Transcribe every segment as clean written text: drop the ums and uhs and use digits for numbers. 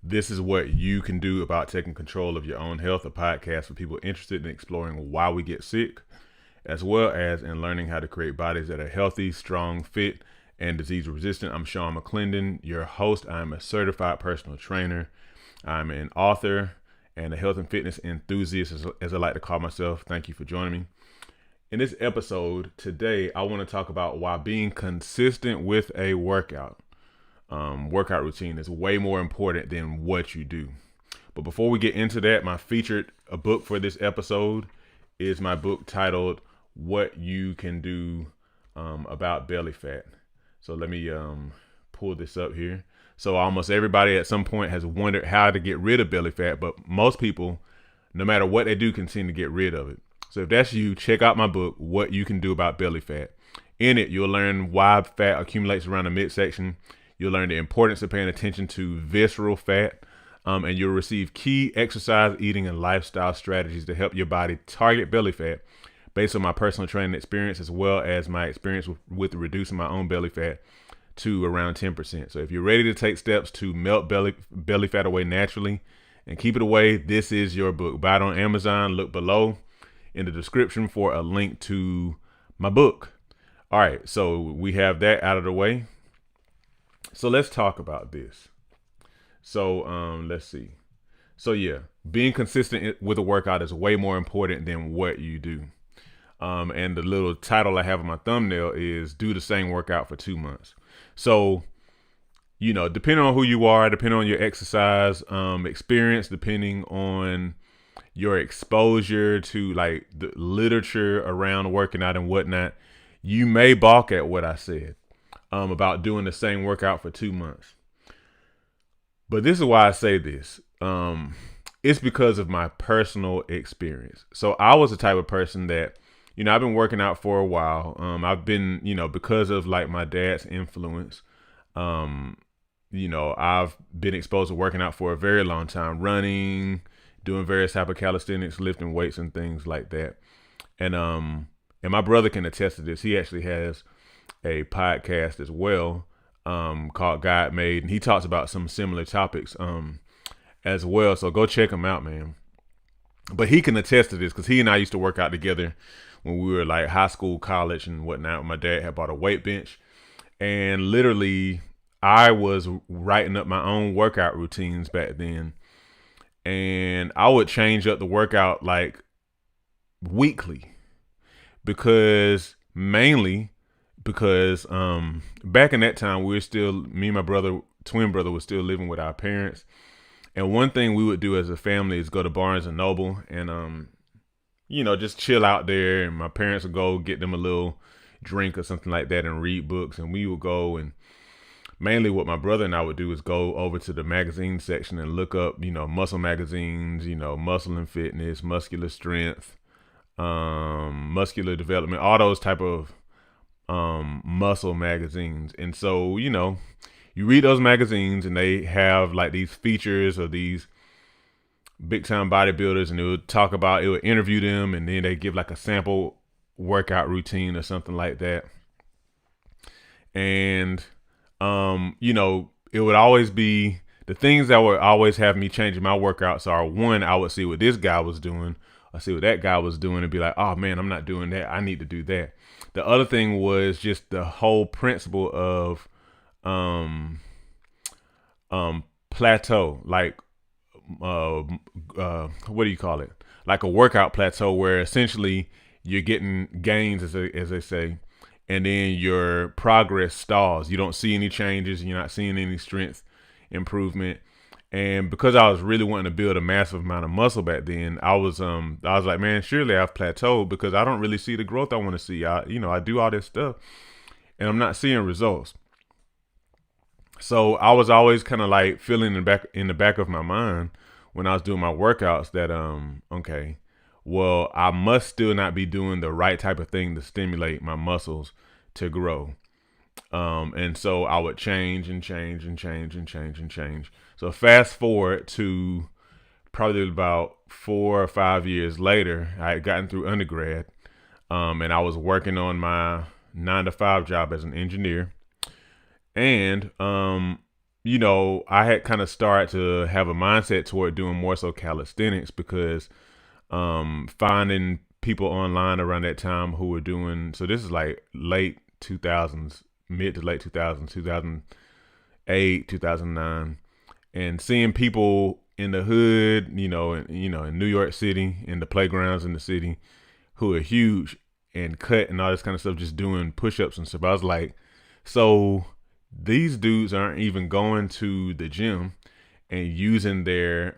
This is what you can do about taking control of your own health, a podcast for people interested in exploring why we get sick, as well as in learning how to create bodies that are healthy, strong, fit, and disease resistant. I'm Sean McClendon, your host. I'm a certified personal trainer. I'm an author and a health and fitness enthusiast, as I like to call myself. Thank you for joining me. In this episode today, I want to talk about why being consistent with a workout routine is way more important than what you do. But before we get into that, my featured book for this episode is my book titled "What You Can Do About Belly Fat." So let me pull this up here. So almost everybody at some point has wondered how to get rid of belly fat, but most people, no matter what they do, can seem to get rid of it. So if that's you, check out my book, What You Can Do About Belly Fat. In it, you'll learn why fat accumulates around the midsection. You'll learn the importance of paying attention to visceral fat. And you'll receive key exercise, eating, and lifestyle strategies to help your body target belly fat based on my personal training experience, as well as my experience with reducing my own belly fat to around 10%. So if you're ready to take steps to melt belly fat away naturally and keep it away, this is your book. Buy it on Amazon. Look below in the description for a link to my book. All right, so we have that out of the way. So let's talk about this. So let's see. So yeah, being consistent with a workout is way more important than what you do. And the little title I have on my thumbnail is "Do the Same Workout for 2 months." So, depending on who you are, depending on your exercise experience, depending on your exposure to like the literature around working out and whatnot, you may balk at what I said about doing the same workout for 2 months. But this is why I say this. It's because of my personal experience. So I was the type of person that, I've been working out for a while. I've been, because of like my dad's influence, I've been exposed to working out for a very long time, running, doing various type of calisthenics, lifting weights and things like that. And my brother can attest to this. He actually has a podcast as well, called God Made, and he talks about some similar topics as well. So go check him out, man. But he can attest to this because he and I used to work out together when we were like high school, college, and whatnot. My dad had bought a weight bench, and literally I was writing up my own workout routines back then, and I would change up the workout like weekly mainly because back in that time me and my brother, twin brother, was still living with our parents. And one thing we would do as a family is go to Barnes and Noble and just chill out there, and my parents would go get them a little drink or something like that and read books, and we would go, and mainly what my brother and I would do is go over to the magazine section and look up, muscle magazines, Muscle and Fitness, Muscular Strength, Muscular Development, all those type of muscle magazines. And so, you read those magazines and they have like these features of these big time bodybuilders, and it would interview them, and then they give like a sample workout routine or something like that. And it would always be the things that would always have me changing my workouts are, one, I would see what this guy was doing, I see what that guy was doing, and be like, oh man, I'm not doing that, I need to do that. The other thing was just the whole principle of plateau, like what do you call it? Like a workout plateau, where essentially you're getting gains, as they say, and then your progress stalls. You don't see any changes. You're not seeing any strength improvement. And because I was really wanting to build a massive amount of muscle back then, I was like, man, surely I've plateaued because I don't really see the growth I want to see. I do all this stuff and I'm not seeing results. So I was always kind of like feeling in the back of my mind when I was doing my workouts that okay, well, I must still not be doing the right type of thing to stimulate my muscles to grow. And so I would change and change and change and change and change. So fast forward to probably about 4 or 5 years later, I had gotten through undergrad, and I was working on my 9-to-5 job as an engineer. And I had kind of started to have a mindset toward doing more so calisthenics because finding people online around that time who were doing, so this is like late 2000s, mid to late 2000s, 2008, 2009, and seeing people in the hood, in New York City, in the playgrounds in the city, who are huge and cut and all this kind of stuff, just doing push-ups and stuff. I was like, so these dudes aren't even going to the gym and using they're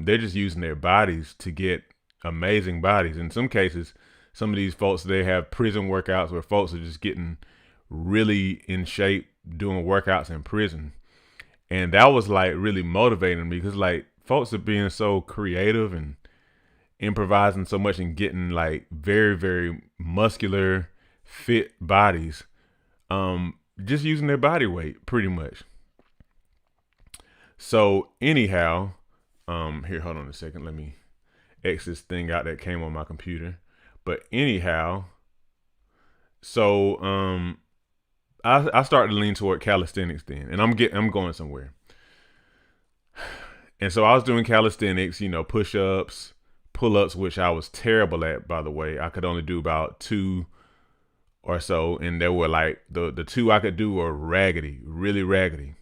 just using their bodies to get amazing bodies. In some cases, some of these folks, they have prison workouts where folks are just getting really in shape doing workouts in prison. And that was like really motivating me because like folks are being so creative and improvising so much and getting like very, very muscular, fit bodies, just using their body weight pretty much. So anyhow, here, hold on a second. Let me X this thing out that came on my computer. But anyhow, so I started to lean toward calisthenics then, and I'm going somewhere. And so I was doing calisthenics, push-ups, pull-ups, which I was terrible at, by the way. I could only do about 2 or so, and they were like the 2 I could do were raggedy, really raggedy.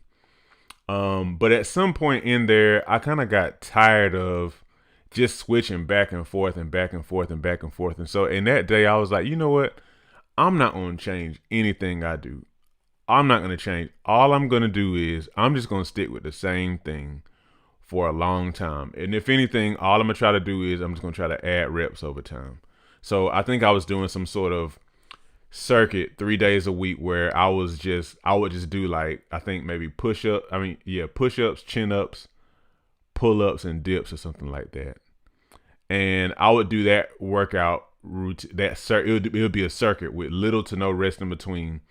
But at some point in there, I kind of got tired of just switching back and forth and back and forth and back and forth. And so in that day, I was like, you know what? I'm not going to change anything I do. I'm not going to change. All I'm going to do is I'm just going to stick with the same thing for a long time. And if anything, all I'm going to try to do is I'm just going to try to add reps over time. So I think I was doing some sort of circuit 3 days a week where I would just do like, I think maybe push-ups, chin-ups, pull-ups, and dips or something like that. And I would do that workout routine, it would be a circuit with little to no rest in between.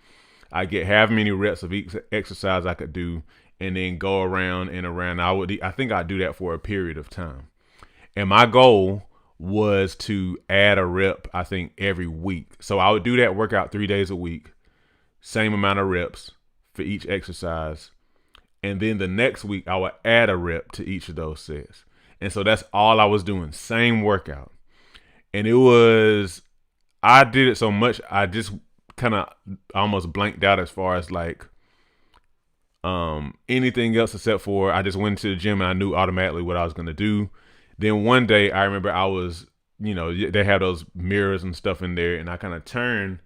I get however many reps of each exercise I could do and then go around and around. I think I'd do that for a period of time. And my goal was to add a rep, I think, every week. So I would do that workout 3 days a week, same amount of reps for each exercise. And then the next week, I would add a rep to each of those sets. And so that's all I was doing, same workout. And I did it so much, I just kind of almost blanked out as far as like anything else except for I just went to the gym and I knew automatically what I was going to do. Then one day I remember I was, they have those mirrors and stuff in there, and I kind of turned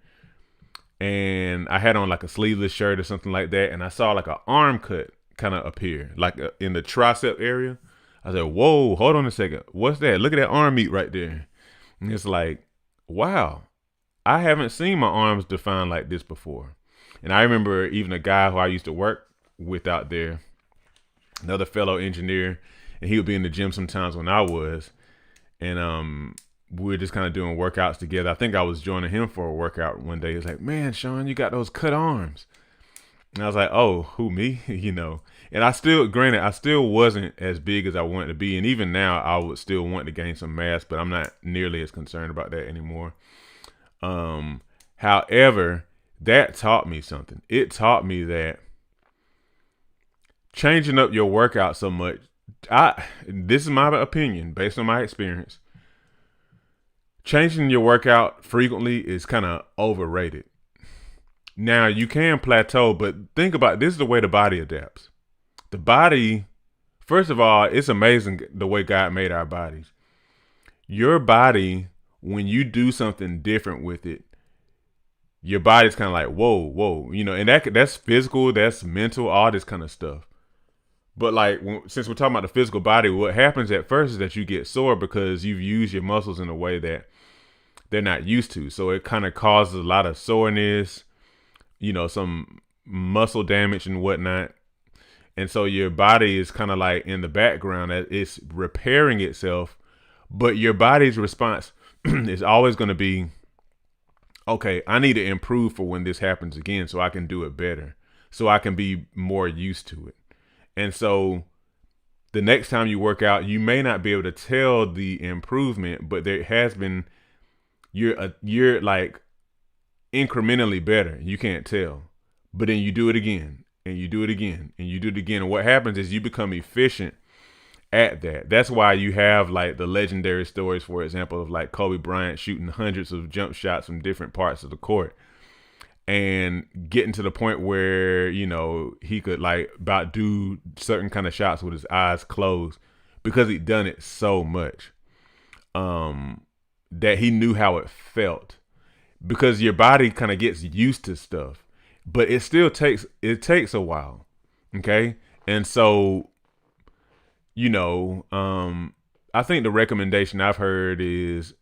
and I had on like a sleeveless shirt or something like that. And I saw like an arm cut kind of appear like in the tricep area. I said, whoa, hold on a second. What's that? Look at that arm meat right there. And it's like, wow, I haven't seen my arms defined like this before. And I remember even a guy who I used to work with out there, another fellow engineer, and he would be in the gym sometimes when I was. And we were just kind of doing workouts together. I think I was joining him for a workout one day. He was like, man, Sean, you got those cut arms. And I was like, oh, who, me? And I still wasn't as big as I wanted to be. And even now, I would still want to gain some mass, but I'm not nearly as concerned about that anymore. However, that taught me something. It taught me that changing up your workout so much, this is my opinion based on my experience. Changing your workout frequently is kind of overrated. Now, you can plateau, but think about it. This is the way the body adapts. The body, first of all, it's amazing the way God made our bodies. Your body, when you do something different with it, your body's kind of like, whoa, and that's physical, that's mental, all this kind of stuff. But like, since we're talking about the physical body, what happens at first is that you get sore because you've used your muscles in a way that they're not used to. So it kind of causes a lot of soreness, some muscle damage and whatnot. And so your body is kind of like in the background, it's repairing itself, but your body's response is always going to be, okay, I need to improve for when this happens again so I can do it better, so I can be more used to it. And so the next time you work out, you may not be able to tell the improvement, but there has been, you're like incrementally better. You can't tell, but then you do it again and you do it again and you do it again. And what happens is you become efficient at that. That's why you have like the legendary stories, for example, of like Kobe Bryant shooting hundreds of jump shots from different parts of the court and getting to the point where, you know, he could like about do certain kind of shots with his eyes closed because he'd done it so much that he knew how it felt, because your body kind of gets used to stuff, but it still takes a while. Okay. And so, you know, I think the recommendation I've heard is,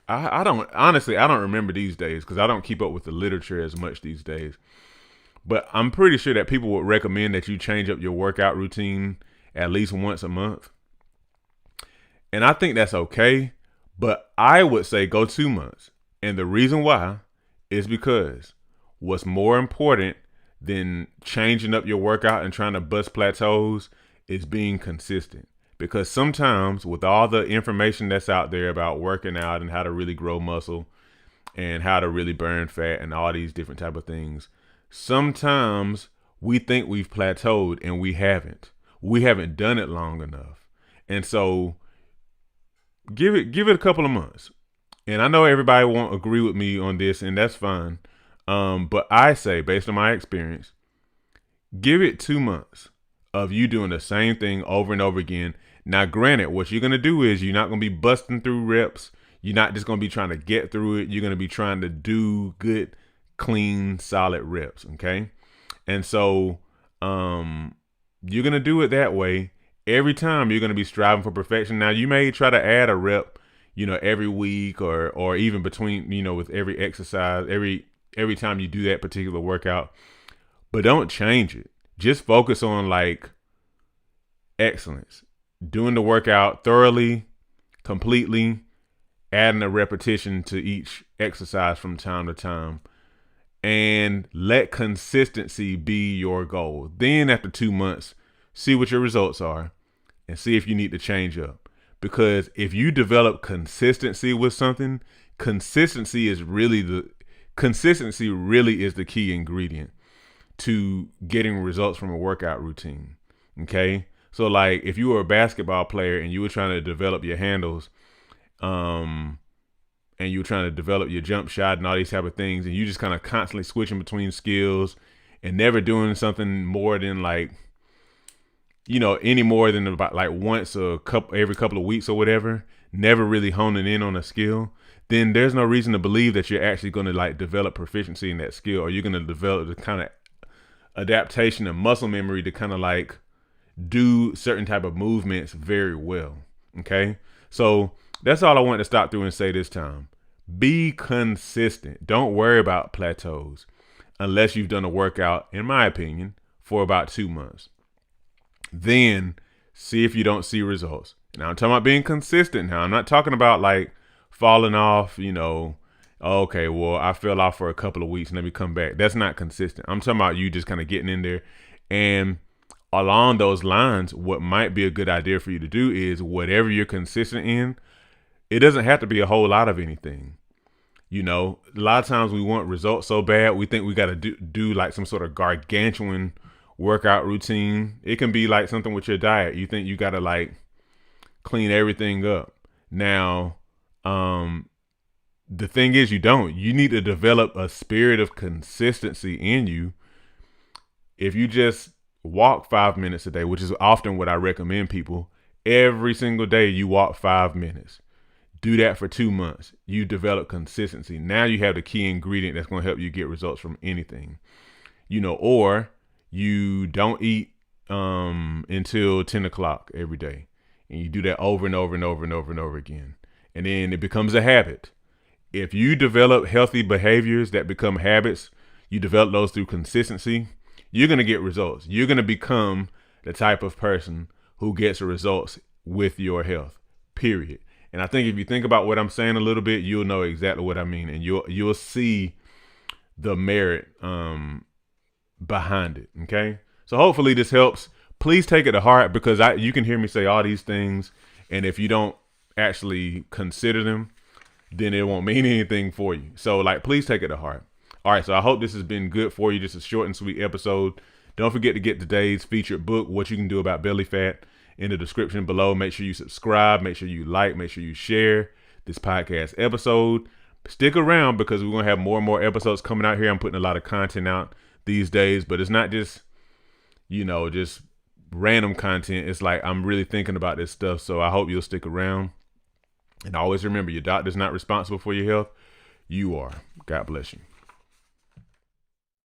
I don't remember these days because I don't keep up with the literature as much these days. But I'm pretty sure that people would recommend that you change up your workout routine at least once a month. And I think that's okay. But I would say go 2 months. And the reason why is because what's more important than changing up your workout and trying to bust plateaus is being consistent. Because sometimes with all the information that's out there about working out and how to really grow muscle and how to really burn fat and all these different type of things, sometimes we think we've plateaued and we haven't. We haven't done it long enough. And so give it a couple of months. And I know everybody won't agree with me on this, and that's fine. But I say, based on my experience, give it 2 months of you doing the same thing over and over again. Now, granted, what you're going to do is you're not going to be busting through reps. You're not just going to be trying to get through it. You're going to be trying to do good, clean, solid reps. Okay. And so you're going to do it that way. Every time you're going to be striving for perfection. Now, you may try to add a rep, you know, every week or even between, you know, with every exercise, every time you do that particular workout, but don't change it. Just focus on like excellence, doing the workout thoroughly, completely, adding a repetition to each exercise from time to time, and let consistency be your goal. Then after 2 months, see what your results are and see if you need to change up. Because if you develop consistency with something, consistency really is the key ingredient to getting results from a workout routine. Okay. So like if you were a basketball player and you were trying to develop your handles, and you were trying to develop your jump shot and all these type of things, and you just kind of constantly switching between skills and never doing something more than like, you know, any more than about like once every couple of weeks or whatever, never really honing in on a skill, then there's no reason to believe that you're actually going to like develop proficiency in that skill, or you're going to develop the kind of adaptation and muscle memory to kind of like do certain type of movements very well. Okay. So that's all I want to stop through and say this time. Be consistent. Don't worry about plateaus unless you've done a workout, in my opinion, for about 2 months. Then see if you don't see results. Now I'm talking about being consistent now. I'm not talking about like falling off, you know, okay, well, I fell off for a couple of weeks and let me come back. That's not consistent. I'm talking about you just kind of getting in there. And along those lines, what might be a good idea for you to do is whatever you're consistent in, it doesn't have to be a whole lot of anything. You know, a lot of times we want results so bad, we think we got to do like some sort of gargantuan workout routine. It can be like something with your diet. You think you got to like clean everything up. Now, the thing is, you don't. You need to develop a spirit of consistency in you. If you just walk 5 minutes a day, which is often what I recommend people, every single day you walk 5 minutes. Do that for 2 months. You develop consistency. Now you have the key ingredient that's going to help you get results from anything. You know, or you don't eat until 10 o'clock every day. And you do that over and over and over and over and over again. And then it becomes a habit. If you develop healthy behaviors that become habits, you develop those through consistency, you're going to get results. You're going to become the type of person who gets results with your health, period. And I think if you think about what I'm saying a little bit, you'll know exactly what I mean. And you'll see the merit behind it. Okay. So hopefully this helps. Please take it to heart, because you can hear me say all these things, and if you don't actually consider them, then it won't mean anything for you. So like, please take it to heart. All right, so I hope this has been good for you. Just a short and sweet episode. Don't forget to get today's featured book, What You Can Do About Belly Fat, in the description below. Make sure you subscribe. Make sure you like. Make sure you share this podcast episode. Stick around because we're going to have more and more episodes coming out here. I'm putting a lot of content out these days, but it's not just, just random content. It's like I'm really thinking about this stuff. So I hope you'll stick around. And always remember, your doctor's not responsible for your health. You are. God bless you.